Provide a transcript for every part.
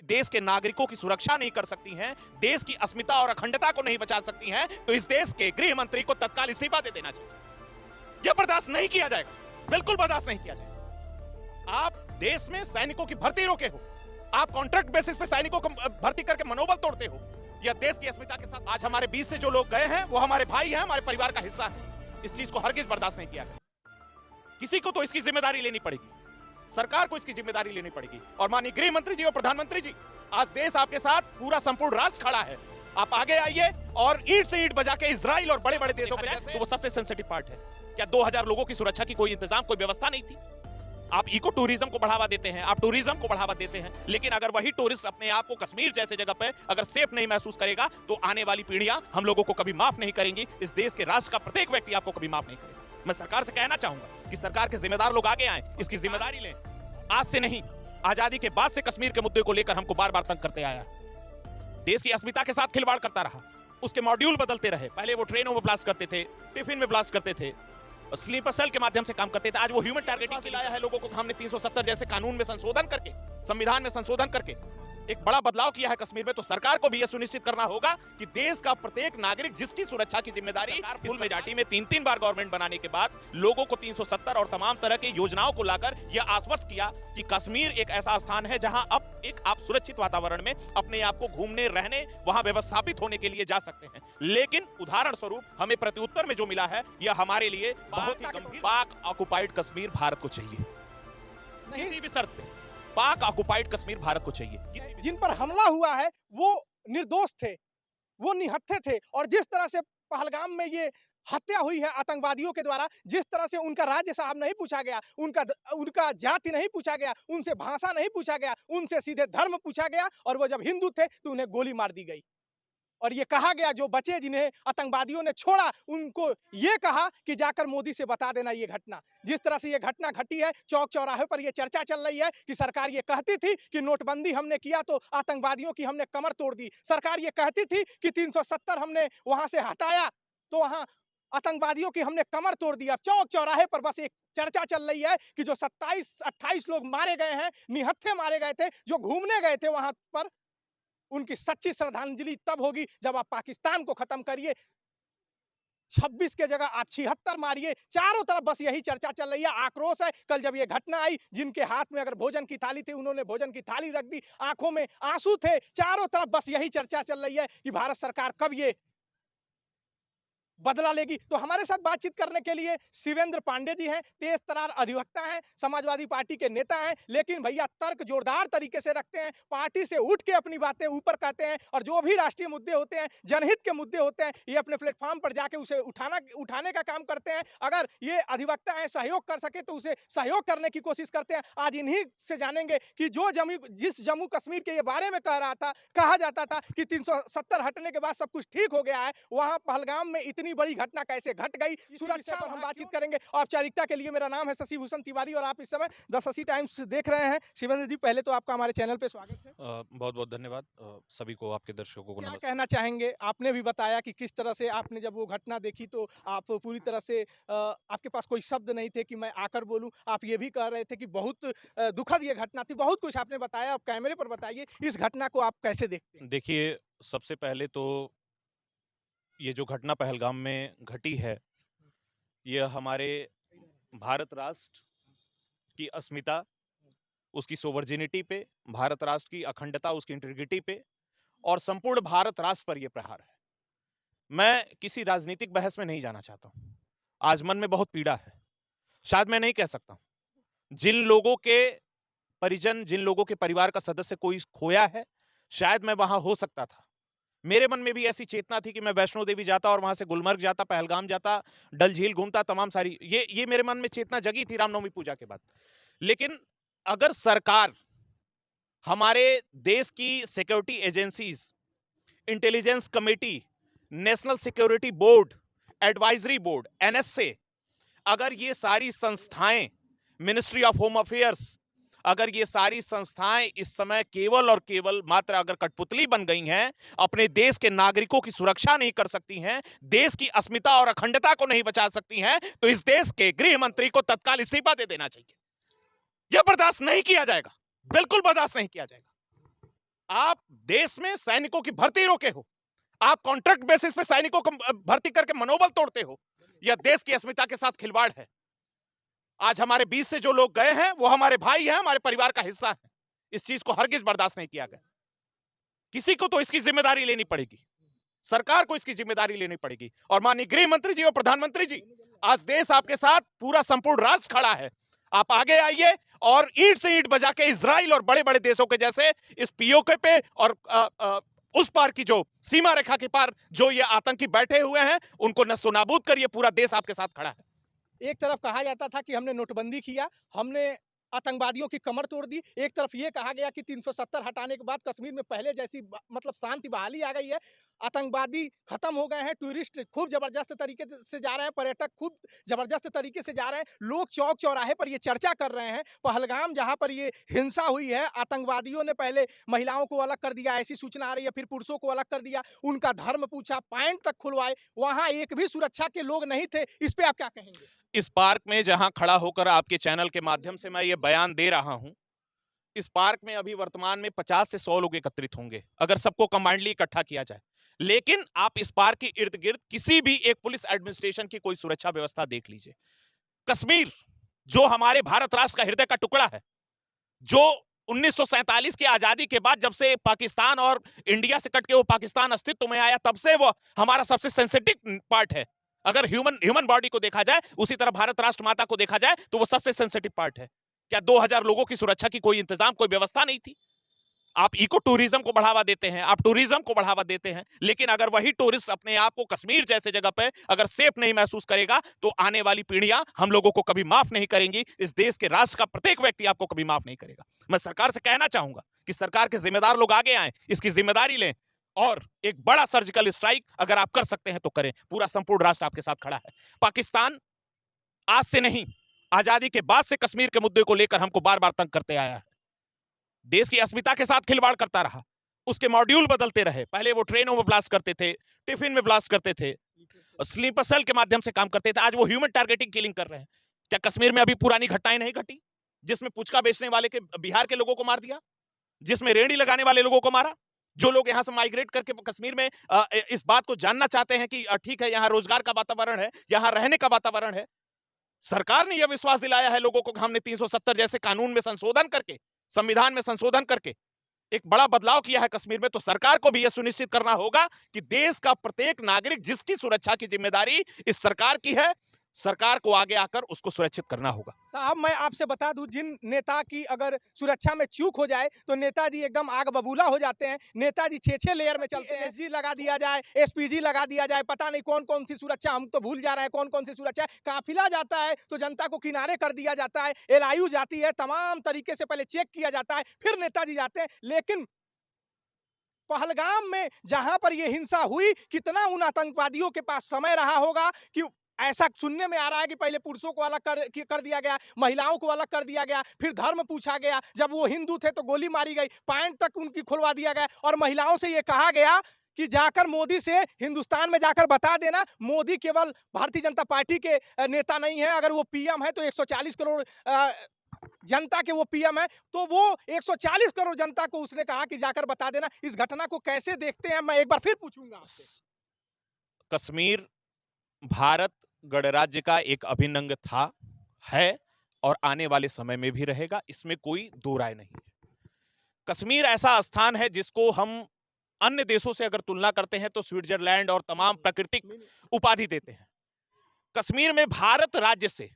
देश के नागरिकों की सुरक्षा नहीं कर सकती हैं, देश की अस्मिता और अखंडता को नहीं बचा सकती हैं, तो इस देश के गृह मंत्री को तत्काल इस्तीफा दे देना चाहिए। यह बर्दाश्त नहीं किया जाएगा, बिल्कुल बर्दाश्त नहीं किया जाएगा। आप देश में सैनिकों की भर्ती रोके हो, आप कॉन्ट्रैक्ट बेसिस पे सैनिकों को भर्ती करके मनोबल तोड़ते हो। यह देश की अस्मिता के साथ आज हमारे बीच से जो लोग गए हैं वो हमारे भाई हैं, हमारे परिवार का हिस्सा है। इस चीज को हरगिज बर्दाश्त नहीं किया है। किसी को तो इसकी जिम्मेदारी लेनी पड़ेगी, सरकार को इसकी जिम्मेदारी लेनी पड़ेगी। और माननीय गृह मंत्री जी और प्रधानमंत्री जी, आज देश आपके साथ पूरा संपूर्ण राष्ट्र खड़ा है। आप आगे आइए और ईंट से ईंट बजा के इजराइल और बड़े बड़े देशों पे जैसे, तो वो सबसे सेंसिटिव पार्ट है। क्या 2000 लोगों की सुरक्षा की कोई इंतजाम, कोई व्यवस्था नहीं थी? आप इको टूरिज्म को बढ़ावा देते हैं, आप टूरिज्म को बढ़ावा देते हैं, लेकिन अगर वही टूरिस्ट अपने आप को कश्मीर जैसे जगह पे अगर सेफ नहीं महसूस करेगा तो आने वाली पीढ़ियां हम लोगों को कभी माफ नहीं करेंगी। इस देश के राष्ट्र का प्रत्येक व्यक्ति आपको कभी माफ नहीं करेगा। मैं सरकार से कहना चाहूंगा कि सरकार के जिम्मेदार लोग आगे आए, इसकी जिम्मेदारी लें। आज से नहीं, आजादी के बाद से कश्मीर के मुद्दे को लेकर हमको बार बार तंग करते आया। देश की अस्मिता के साथ खिलवाड़ करता रहा, उसके मॉड्यूल बदलते रहे। पहले वो ट्रेनों में ब्लास्ट करते थे, टिफिन में ब्लास्ट करते थे, स्लीपर सेल के माध्यम से काम करते थे। आज वो ह्यूमन टारगेटिंग के लाया है लोगों को। हमने 370 जैसे कानून में संशोधन करके, संविधान में संशोधन करके एक बड़ा बदलाव किया है कश्मीर में। तो सरकार को भी यह सुनिश्चित करना होगा कि देश का प्रत्येक नागरिक जिसकी सुरक्षा की जिम्मेदारी, फुल मेजॉरिटी में 3-3 बार गवर्नमेंट बनाने के बाद लोगों को 370 और तमाम तरह की योजनाओं को लाकर यह आश्वस्त किया कि कश्मीर एक ऐसा स्थान है जहां अब एक आप सुरक्षित वातावरण में अपने आप को घूमने, रहने, वहां व्यवस्थापित होने के लिए जा सकते हैं। लेकिन उदाहरण स्वरूप हमें प्रत्युत्तर में जो मिला है यह हमारे लिए बहुत ही गंभीर। पाक ऑक्युपाइड कश्मीर भारत को चाहिए, किसी भी शर्त पे पाक ऑक्युपाइड कश्मीर भारत को चाहिए। जिन पर हमला हुआ है वो निर्दोष थे, वो निहत्थे थे। और जिस तरह से पहलगाम में ये हत्या हुई है आतंकवादियों के द्वारा, जिस तरह से उनका राज्य साहब नहीं पूछा गया, उनका जाति नहीं पूछा गया, उनसे भाषा नहीं पूछा गया, उनसे सीधे धर्म पूछा गया, और वो जब हिंदू थे तो उन्हें गोली मार दी गई। और ये कहा गया जो बचे जिन्हें आतंकवादियों ने छोड़ा, उनको ये कहा कि जाकर मोदी से बता देना ये घटना। जिस तरह से ये घटना घटी है, चौक चौराहे पर ये चर्चा चल रही है कि सरकार ये कहती थी कि नोटबंदी हमने किया तो आतंकवादियों की हमने कमर तोड़ दी। सरकार ये कहती थी कि 370 हमने वहां से हटाया तो वहां आतंकवादियों की हमने कमर तोड़ दिया। चौक चौराहे पर बस एक चर्चा चल रही है कि जो 27-28 लोग मारे गए हैं, निहत्थे मारे गए थे, जो घूमने गए थे वहां पर, उनकी सच्ची श्रद्धांजलि तब होगी जब आप पाकिस्तान को खत्म करिए। 26 के जगह आप 76 मारिए। चारों तरफ बस यही चर्चा चल रही है, आक्रोश है। कल जब ये घटना आई, जिनके हाथ में अगर भोजन की थाली थी उन्होंने भोजन की थाली रख दी, आंखों में आंसू थे। चारों तरफ बस यही चर्चा चल रही है कि भारत सरकार कब ये बदला लेगी। तो हमारे साथ बातचीत करने के लिए शिवेंद्र पांडे जी हैं, तेज तरार अधिवक्ता हैं, समाजवादी पार्टी के नेता हैं, लेकिन भैया तर्क जोरदार तरीके से रखते हैं, पार्टी से उठ के अपनी बातें ऊपर कहते हैं, और जो भी राष्ट्रीय मुद्दे होते हैं, जनहित के मुद्दे होते हैं, ये अपने प्लेटफॉर्म पर जाके उसे उठाने का काम करते हैं। अगर ये अधिवक्ता है, सहयोग कर सके तो उसे सहयोग करने की कोशिश करते हैं। आज इन्हीं से जानेंगे कि जिस जम्मू कश्मीर के ये बारे में कहा जाता था कि 370 हटने के बाद सब कुछ ठीक हो गया है, वहां पहलगाम में इतनी बड़ी घटना कैसे घट गई, सुरक्षा पर हम बातचीत करेंगे। औपचारिकता के लिए मेरा नाम है शशि भूषण तिवारी और आप इस समय द शशि टाइम्स देख रहे हैं। शिवेंद्र जी, पहले तो आपका हमारे चैनल पे स्वागत है। बहुत बहुत धन्यवाद सभी को, आपके दर्शकों को क्या नमस्कार। कहना चाहेंगे? आपने भी बताया कि किस तरह से आपने जब वो घटना देखी तो आप पूरी तरह से आपके पास कोई शब्द नहीं थे कि मैं आकर बोलूं। आप ये भी कह रहे थे कि बहुत दुखद ये घटना थी, बहुत कुछ आपने बताया। आप कैमरे पर बताइए इस घटना को आप कैसे देखते हैं? देखिए, सबसे पहले तो ये जो घटना पहलगाम में घटी है, यह हमारे भारत राष्ट्र की अस्मिता, उसकी सोवर्जिनिटी पे, भारत राष्ट्र की अखंडता, उसकी इंटीग्रिटी पे और संपूर्ण भारत राष्ट्र पर यह प्रहार है। मैं किसी राजनीतिक बहस में नहीं जाना चाहता हूं। आज मन में बहुत पीड़ा है, शायद मैं नहीं कह सकता हूं। जिन लोगों के परिजन, जिन लोगों के परिवार का सदस्य कोई खोया है, शायद मैं वहां हो सकता था। मेरे मन में भी ऐसी चेतना थी कि मैं वैष्णो देवी जाता और वहां से गुलमर्ग जाता, पहलगाम जाता, डल झील घूमता, तमाम सारी ये मेरे मन में चेतना जगी थी रामनवमी पूजा के बाद। लेकिन अगर सरकार, हमारे देश की security agencies, intelligence committee, national security board, advisory board, NSA, अगर ये सारी संस्थाएं, मिनिस्ट्री ऑफ होम अफेयर्स, अगर ये सारी संस्थाएं इस समय केवल और केवल मात्र अगर कठपुतली बन गई हैं, अपने देश के नागरिकों की सुरक्षा नहीं कर सकती हैं, देश की अस्मिता और अखंडता को नहीं बचा सकती हैं, तो इस देश के गृह मंत्री को तत्काल इस्तीफा दे देना चाहिए। यह बर्दाश्त नहीं किया जाएगा, बिल्कुल बर्दाश्त नहीं किया जाएगा। आप देश में सैनिकों की भर्ती रोके हो, आप कॉन्ट्रैक्ट बेसिस पे सैनिकों को भर्ती करके मनोबल तोड़ते हो। यह देश की अस्मिता के साथ खिलवाड़ है। आज हमारे बीच से जो लोग गए हैं वो हमारे भाई हैं, हमारे परिवार का हिस्सा है। इस चीज को हरगिज बर्दाश्त नहीं किया गया। किसी को तो इसकी जिम्मेदारी लेनी पड़ेगी, सरकार को इसकी जिम्मेदारी लेनी पड़ेगी। और माननीय गृह मंत्री जी और प्रधानमंत्री जी, आज देश आपके साथ, पूरा संपूर्ण राष्ट्र खड़ा है। आप आगे आइए और ईंट से ईंट बजा के इजराइल और बड़े बड़े देशों के जैसे इस पीओके पे और उस पार की जो सीमा रेखा के पार जो ये आतंकी बैठे हुए हैं उनको नस्तोनाबूद करिए। पूरा देश आपके साथ खड़ा है। एक तरफ कहा जाता था कि हमने नोटबंदी किया, हमने आतंकवादियों की कमर तोड़ दी। एक तरफ ये कहा गया कि 370 हटाने के बाद कश्मीर में पहले जैसी मतलब शांति बहाली आ गई है, आतंकवादी खत्म हो गए हैं, टूरिस्ट खूब जबरदस्त तरीके से जा रहे हैं, पर्यटक खूब जबरदस्त तरीके से जा रहे हैं, लोग चौक चौराहे पर ये चर्चा कर रहे हैं। पहलगाम जहां पर ये हिंसा हुई है, आतंकवादियों ने पहले महिलाओं को अलग कर दिया, ऐसी सूचना आ रही है, फिर पुरुषों को अलग कर दिया, उनका धर्म पूछा, पैंट तक खुलवाए, वहां एक भी सुरक्षा के लोग नहीं थे। इस पे आप क्या कहेंगे? इस पार्क में जहां खड़ा होकर आपके चैनल के माध्यम से मैं ये बयान दे रहा हूं, इस पार्क में अभी वर्तमान में 50 से 100 लोग एकत्रित होंगे अगर सबको कंबाइंडली इकट्ठा किया जाए। लेकिन आप इस पार्क के इर्द गिर्द किसी भी एक पुलिस एडमिनिस्ट्रेशन की कोई सुरक्षा व्यवस्था देख लीजिए। कश्मीर जो हमारे भारत राष्ट्र का हृदय का टुकड़ा है, जो 1947 की आजादी के बाद जब से पाकिस्तान और इंडिया से कट के वो पाकिस्तान अस्तित्व में आया, तब से वो हमारा सबसे सेंसिटिव पार्ट है। अगर ह्यूमन बॉडी को देखा जाए, उसी तरह भारत राष्ट्र माता को देखा जाए तो वो सबसे सेंसिटिव पार्ट है। क्या 2000 लोगों की सुरक्षा की कोई इंतजाम, कोई व्यवस्था नहीं थी? आप इको टूरिज्म को बढ़ावा देते हैं, आप टूरिज्म को बढ़ावा देते हैं, लेकिन अगर वही टूरिस्ट अपने आप को कश्मीर जैसे जगह पे अगर सेफ नहीं महसूस करेगा तो आने वाली पीढ़ियां हम लोगों को कभी माफ नहीं करेंगी। इस देश के राष्ट्र का प्रत्येक व्यक्ति आपको कभी माफ नहीं करेगा। मैं सरकार से कहना चाहूंगा कि सरकार के जिम्मेदार लोग आगे आए, इसकी जिम्मेदारी लें और एक बड़ा सर्जिकल स्ट्राइक अगर आप कर सकते हैं तो करें। पूरा संपूर्ण राष्ट्र आपके साथ खड़ा है। पाकिस्तान आज से नहीं, आजादी के बाद से कश्मीर के मुद्दे को लेकर हमको बार बार तंग करते आया है, देश की अस्मिता के साथ खिलवाड़ करता रहा, उसके मॉड्यूल बदलते रहे। पहले वो ट्रेनों में ब्लास्ट करते थे, टिफिन में ब्लास्ट करते थे, स्लीपर सेल के माध्यम से काम करते थे, आज वो ह्यूमन टारगेटिंग किलिंग कर रहे हैं। क्या कश्मीर में अभी पुरानी घटनाएं नहीं घटी, जिसमें पुचका बेचने वाले के बिहार के लोगों को मार दिया, जिसमें रेहड़ी लगाने वाले लोगों को मारा? जो लोग यहां से माइग्रेट करके कश्मीर में इस बात को जानना चाहते हैं कि ठीक है यहां रोजगार का वातावरण है, यहां रहने का वातावरण है, सरकार ने यह विश्वास दिलाया है लोगों को कि हमने 370 जैसे कानून में संशोधन करके, संविधान में संशोधन करके एक बड़ा बदलाव किया है कश्मीर में। तो सरकार को भी यह सुनिश्चित करना होगा कि देश का प्रत्येक नागरिक जिसकी सुरक्षा की जिम्मेदारी इस सरकार की है, सरकार को आगे आकर उसको सुरक्षित करना होगा। साहब मैं आपसे बता दूं, जिन नेता की अगर सुरक्षा में चूक हो जाए तो नेताजी एकदम आग बबूला हो जाते हैं। नेताजी 6-6 लेयर में चलते हैं, एसजी लगा दिया जाए, एसपीजी लगा दिया जाए, पता नहीं कौन कौन सी सुरक्षा, हम तो भूल जा रहे हैं कौन कौन सी सुरक्षा है। काफिला जाता है तो जनता को किनारे कर दिया जाता है, एलआईयू जाती है, तमाम तरीके से पहले चेक किया जाता है, फिर नेताजी जाते हैं। लेकिन पहलगाम में जहां पर यह हिंसा हुई, कितना उन आतंकवादियों के पास समय रहा होगा कि ऐसा सुनने में आ रहा है कि पहले पुरुषों को अलग कर दिया गया, महिलाओं को अलग कर दिया गया, फिर धर्म पूछा गया, जब वो हिंदू थे तो गोली मारी गई, पैंट तक उनकी खुलवा दिया गया और महिलाओं से ये कहा गया कि जाकर मोदी से हिंदुस्तान में जाकर बता देना मोदी केवल भारतीय जनता पार्टी के नेता नहीं है, अगर वो पीएम है तो 140 करोड़ जनता के वो पीएम है। तो वो 140 करोड़ जनता को उसने कहा कि जाकर बता देना। इस घटना को कैसे देखते हैं, मैं एक बार फिर पूछूंगा आपसे। कश्मीर भारत गणराज्य का एक अभिन्न अंग था, है और आने वाले समय में भी रहेगा, इसमें कोई दो राय नहीं है। कश्मीर ऐसा स्थान है जिसको हम अन्य देशों से अगर तुलना करते हैं तो स्विट्जरलैंड और तमाम प्राकृतिक उपाधि देते हैं। कश्मीर में भारत राज्य से,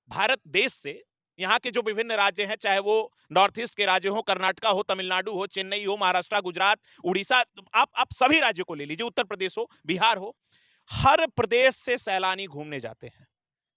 भारत देश से यहाँ के जो विभिन्न राज्य हैं, चाहे वो नॉर्थ ईस्ट के राज्य हो, कर्नाटका हो, तमिलनाडु हो, चेन्नई हो, महाराष्ट्र, गुजरात, उड़ीसा, आप सभी राज्यों को ले लीजिए, उत्तर प्रदेश हो, बिहार हो, हर प्रदेश से सैलानी घूमने जाते हैं।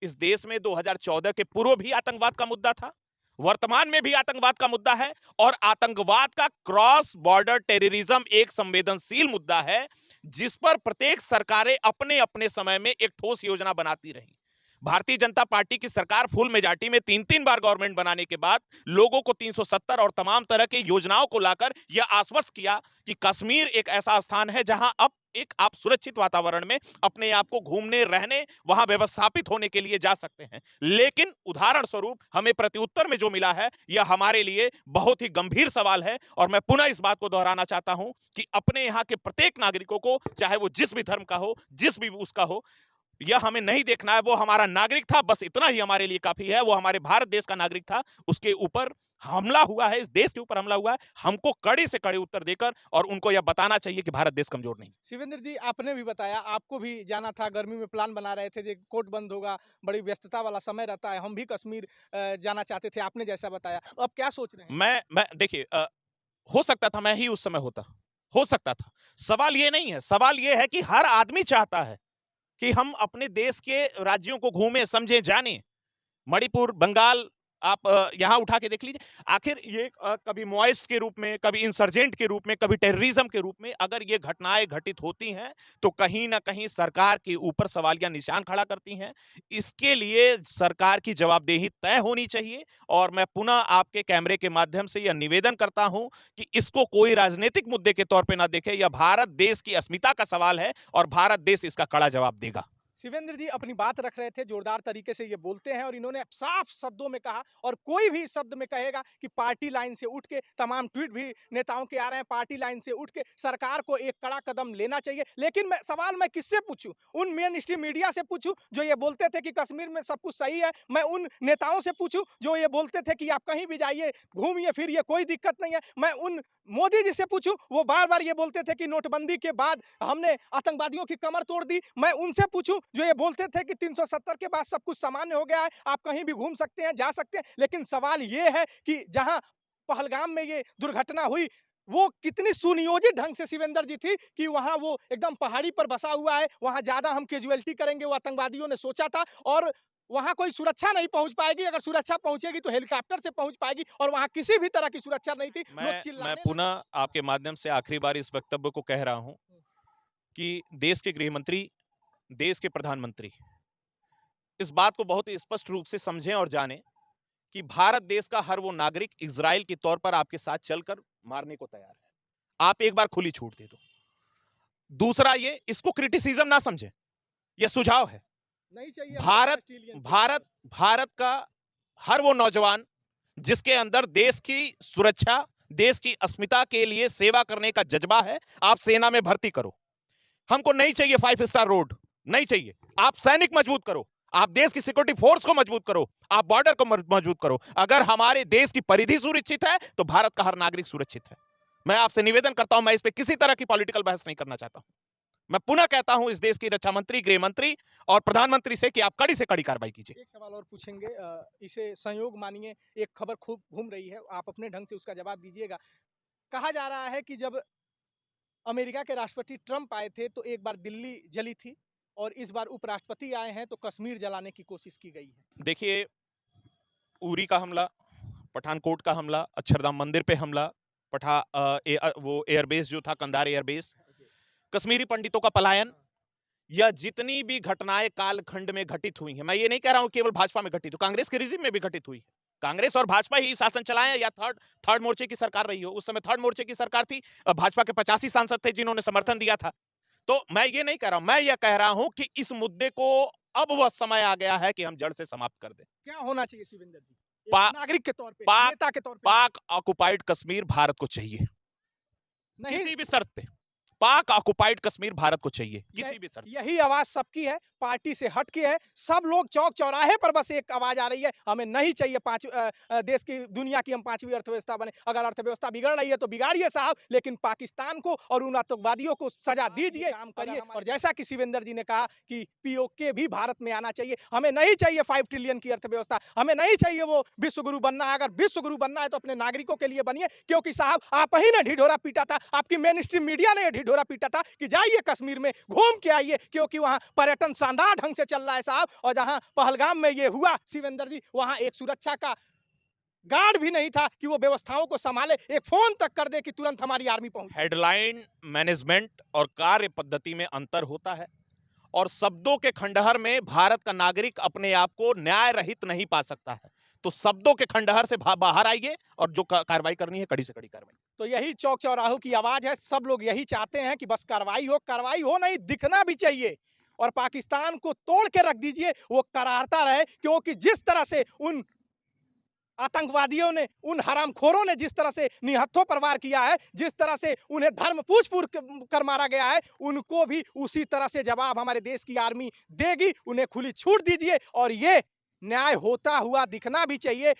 इस देश में 2014 के पूर्व भी आतंकवाद का मुद्दा था, वर्तमान में भी आतंकवाद का मुद्दा है और आतंकवाद का क्रॉस बॉर्डर टेररिज्म एक संवेदनशील मुद्दा है जिस पर प्रत्येक सरकारें अपने अपने समय में एक ठोस योजना बनाती रही। भारतीय जनता पार्टी की सरकार फुल मेजॉरिटी में 3-3 बार गवर्नमेंट बनाने के बाद लोगों को 370 और तमाम तरह की योजनाओं को लाकर यह आश्वस्त किया कि कश्मीर एक ऐसा स्थान है जहां अब एक आप सुरक्षित वातावरण में अपने आप को घूमने रहने वहां व्यवस्थापित होने के लिए जा सकते हैं। लेकिन उदाहरण स्वरूप हमें प्रत्युत्तर में जो मिला है यह हमारे लिए बहुत ही गंभीर सवाल है और मैं पुनः इस बात को दोहराना चाहता हूं कि अपने यहां के प्रत्येक नागरिकों को, चाहे वो जिस भी धर्म का हो, जिस भी उसका हो, यह हमें नहीं देखना है वो हमारा नागरिक था, बस इतना ही हमारे लिए काफी है। वो हमारे भारत देश का नागरिक था, उसके ऊपर हमला हुआ है, इस देश के ऊपर हमला हुआ है, हमको कड़े से कड़े उत्तर देकर और उनको यह बताना चाहिए कि भारत देश कमजोर नहीं। शिवेंद्र जी, आपने भी बताया आपको भी जाना था, गर्मी में प्लान बना रहे थे, जे कोर्ट बंद होगा, बड़ी व्यस्तता वाला समय रहता है, हम भी कश्मीर जाना चाहते थे, आपने जैसा बताया। अब क्या सोच रहे हैं? मैं देखिए, हो सकता था मैं ही उस समय होता, हो सकता था। सवाल ये नहीं है, सवाल ये है कि हर आदमी चाहता है कि हम अपने देश के राज्यों को घूमें, समझें, जानें। मणिपुर, बंगाल आप यहाँ उठा के देख लीजिए। आखिर ये कभी माओइस्ट के रूप में, कभी इंसर्जेंट के रूप में, कभी टेररिज्म के रूप में अगर ये घटनाएं घटित होती हैं, तो कहीं ना कहीं सरकार के ऊपर सवालिया निशान खड़ा करती हैं। इसके लिए सरकार की जवाबदेही तय होनी चाहिए और मैं पुनः आपके कैमरे के माध्यम से यह निवेदन करता हूं कि इसको कोई राजनीतिक मुद्दे के तौर पर ना देखे। यह भारत देश की अस्मिता का सवाल है और भारत देश इसका कड़ा जवाब देगा। शिवेंद्र जी अपनी बात रख रहे थे, जोरदार तरीके से ये बोलते हैं और इन्होंने साफ शब्दों में कहा और कोई भी इस शब्द में कहेगा कि पार्टी लाइन से उठ के, तमाम ट्वीट भी नेताओं के आ रहे हैं, पार्टी लाइन से उठ के सरकार को एक कड़ा कदम लेना चाहिए। लेकिन मैं किससे पूछूं? उन मेन स्ट्रीम मीडिया से पूछूं जो ये बोलते थे कि कश्मीर में सब कुछ सही है? मैं उन नेताओं से पूछूं जो ये बोलते थे कि आप कहीं भी जाइए, घूमिए फिरिए, कोई दिक्कत नहीं है? मैं उन मोदी जी से पूछूं, वो बार बार ये बोलते थे कि नोटबंदी के बाद हमने आतंकवादियों की कमर तोड़ दी? मैं उनसे पूछूं जो ये बोलते थे कि 370 के बाद सब कुछ सामान्य हो गया है, आप कहीं भी घूम सकते हैं, जा सकते हैं? लेकिन सवाल ये है कि जहां पहलगाम में ये दुर्घटना हुई, वो कितनी सुनियोजित ढंग से शिवेंद्र जी थी कि वहां वो एकदम पहाड़ी पर बसा हुआ है, वहां ज्यादा हम कैजुअलिटी करेंगे, वो आतंकवादियों ने सोचा था और वहां कोई सुरक्षा नहीं पहुंच पाएगी। अगर सुरक्षा पहुंचेगी तो हेलीकॉप्टर से पहुंच पाएगी और वहां किसी भी तरह की सुरक्षा नहीं थी। लोग मैं चिल्लाने लगे। पुनः आपके माध्यम से आखिरी बार इस वक्तव्य को कह रहा हूं कि देश के गृह मंत्री, देश के प्रधानमंत्री इस बात को बहुत ही स्पष्ट रूप से समझें और जानें कि भारत देश का हर वो नागरिक इजराइल के तौर पर आपके साथ चलकर मारने को तैयार है। आप एक बार खुली छूट दे दो। दूसरा, ये इसको क्रिटिसिज्म ना समझें, यह सुझाव है। नहीं चाहिए भारत भारत भारत का हर वो नौजवान जिसके अंदर देश की सुरक्षा, देश की अस्मिता के लिए सेवा करने का जज्बा है, आप सेना में भर्ती करो। हमको नहीं चाहिए 5 स्टार रोड, नहीं चाहिए। आप सैनिक मजबूत करो, आप देश की सिक्योरिटी फोर्स को मजबूत करो, आप बॉर्डर को मजबूत करो। अगर हमारे देश की परिधि सुरक्षित है तो भारत का हर नागरिक सुरक्षित है। मैं आपसे निवेदन करता हूं, मैं इस पे किसी तरह की पॉलिटिकल बहस नहीं करना चाहता हूं। मैं पुनः कहता हूं इस देश की रक्षा मंत्री, गृह मंत्री और प्रधानमंत्री से कि आप कड़ी से कड़ी कार्रवाई कीजिए। एक सवाल और पूछेंगे, इसे संयोग मानिए, एक खबर खूब घूम रही है, आप अपने ढंग से उसका जवाब दीजिएगा। कहा जा रहा है कि जब अमेरिका के राष्ट्रपति ट्रंप आए थे तो एक बार दिल्ली जली थी और इस बार उपराष्ट्रपति आए हैं तो कश्मीर जलाने की कोशिश की गई है। देखिए, उरी का हमला, पठानकोट का हमला, अक्षरधाम मंदिर पे हमला, वो एयरबेस जो था, कंधार एयरबेस, कश्मीरी पंडितों का पलायन, या जितनी भी घटनाएं कालखंड में घटित हुई हैं, मैं ये नहीं कह रहा हूं केवल भाजपा में घटित हो, कांग्रेस के रिजिम में भी घटित हुई है। कांग्रेस और भाजपा ही शासन चलाए या थर्ड मोर्चे की सरकार रही हो। उस समय थर्ड मोर्चे की सरकार थी, भाजपा के 85 सांसद थे जिन्होंने समर्थन दिया था। तो मैं ये नहीं कह रहा हूं, मैं ये कह रहा हूं कि इस मुद्दे को अब वह समय आ गया है कि हम जड़ से समाप्त कर दें। क्या होना चाहिए शिवेंद्र जी, एक पा, नागरिक के तौर पे, पाक नेता के तौर पे? पाक ऑक्युपाइड कश्मीर भारत को चाहिए, नहीं, किसी भी शर्त पे। पाक ऑक्युपाइड कश्मीर भारत को चाहिए, किसी भी शर्त। यही आवाज सबकी है, पार्टी से हट के है, सब लोग चौक चौराहे पर बस एक आवाज आ रही है, हमें नहीं चाहिए देश की, दुनिया की हम 5वीं अर्थव्यवस्था बने। अगर अर्थव्यवस्था बिगड़ रही है तो बिगाड़िए साहब, लेकिन पाकिस्तान को और उन आतंकवादियों को सजा दीजिए, काम करिए। और जैसा कि शिवेंद्र जी ने कहा कि पीओके भी भारत में आना चाहिए। हमें नहीं चाहिए 5 ट्रिलियन की अर्थव्यवस्था, हमें नहीं चाहिए वो विश्वगुरु बनना। अगर विश्वगुरु बनना है तो अपने नागरिकों के लिए बनिए, क्योंकि साहब आप ही ने ढिढोरा पीटा था, आपकी मेन स्ट्रीम मीडिया ने ढिढोरा पीटा था कि जाइए कश्मीर में घूम के आइए, क्योंकि वहां पर्यटन शानदार ढंग से चल रहा है साहब। और जहां पहलगाम में ये हुआ शिवेंद्र जी, वहां एक सुरक्षा का गार्ड भी नहीं था कि वो व्यवस्थाओं को संभाले, एक फोन तक कर दे कि तुरंत हमारी आर्मी पहुंच। हेडलाइन मैनेजमेंट और कार्य पद्धति में अंतर होता है और शब्दों के खंडहर में भारत का नागरिक अपने आप को न्याय रहित नहीं पा सकता है। तो शब्दों के खंडहर से बाहर आइए और जो कार्रवाई करनी है कड़ी से कड़ी कार्रवाई। तो यही चौक चौराहों की आवाज है। सब लोग यही चाहते हैं कि बस कार्रवाई हो नहीं, दिखना भी चाहिए और पाकिस्तान को तोड़ के रख दीजिए, वो करारता रहे। क्योंकि जिस तरह से उन आतंकवादियों ने, उन हरामखोरों ने जिस तरह से निहत्थों पर वार किया है, जिस तरह से उन्हें धर्म पूछ-पूछ कर मारा गया है, उनको भी उसी तरह से जवाब हमारे देश की आर्मी देगी। उन्हें खुली छूट दीजिए और ये न्याय होता हुआ दिखना भी चाहिए।